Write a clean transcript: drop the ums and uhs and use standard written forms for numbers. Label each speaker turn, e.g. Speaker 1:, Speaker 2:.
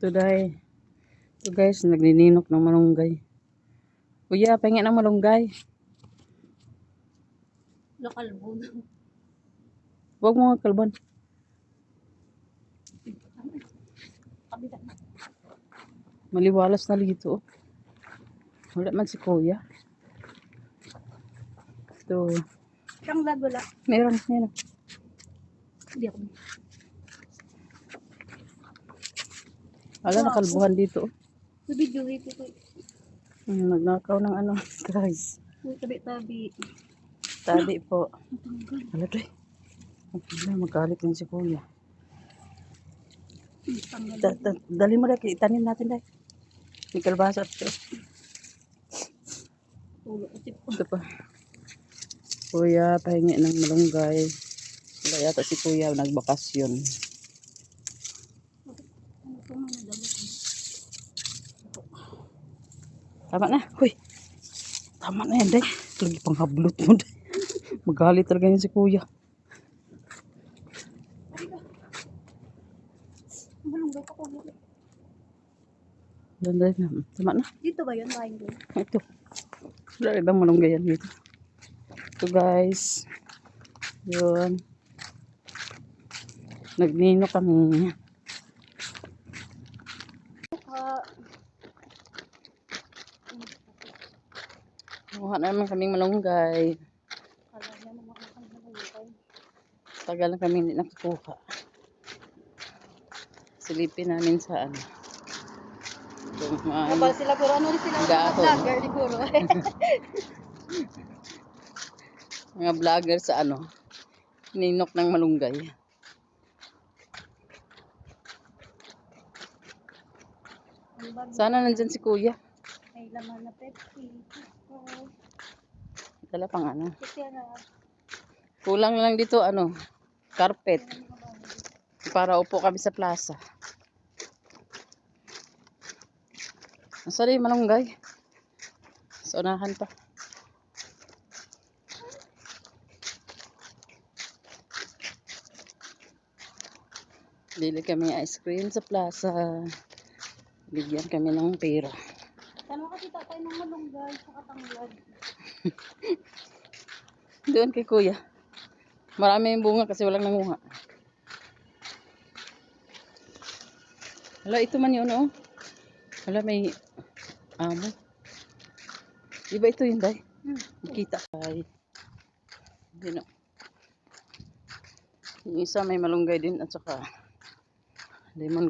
Speaker 1: Today, ito guys, nagnininok ng malunggay. Kuya, pengen ng malunggay.
Speaker 2: Nakalbon.
Speaker 1: Huwag mo kalban. Maliwalas na dito. Wala man si kuya. Ito.
Speaker 2: Siyang lag wala.
Speaker 1: Meron.
Speaker 2: Hindi ako.
Speaker 1: Wala nakalbuhan dito.
Speaker 2: Sa video ito ko.
Speaker 1: Nagnakaw ng ano, guys.
Speaker 2: Uy, tabi-tabi.
Speaker 1: Tabi po. Wala tayo. Magalit din si kuya. Dali mo dahil, itanim natin dahil. May kalbasa ito. Ito pa. Kuya, pahingi ng malunggay. Wala yata si kuya, nagbakasyon. Tama na. Huy. Tama na yan, day. Lagi pang hablot mo, day. Magalit talaga yun si kuya.
Speaker 2: Malunggay pa ko.
Speaker 1: Day na. Tama na.
Speaker 2: Dito ba yun? Bahay doon?
Speaker 1: Ito. Wala ibang malunggay yan dito. Ito guys. Yun. Nagnino kami. Kuha naman kaming malunggay. Tagal na kami hindi nakikuha. Silipin namin sa ano.
Speaker 2: Kapal sila puro ano sila vlogger siguro.
Speaker 1: Mga vlogger sa ano. Ninok ng malunggay. Sana nandyan si kuya.
Speaker 2: May laman na Pepsi.
Speaker 1: Dala pang ano. Kulang lang dito ano. Carpet. Para upo kami sa plaza. Nasaan yung malunggay? Sa unahan pa. Bili kami ice cream sa plaza. Bigyan kami ng pera.
Speaker 2: Saan makakita tayo ng malunggay sa katanglad?
Speaker 1: Doon kay kuya. Marami yung bunga kasi walang nanguha. Hala, ito man yun, oh. Hala, may amo. Diba ito yun, day? Nakita. Ay. Yun, oh. Yung isa may malunggay din at saka lemon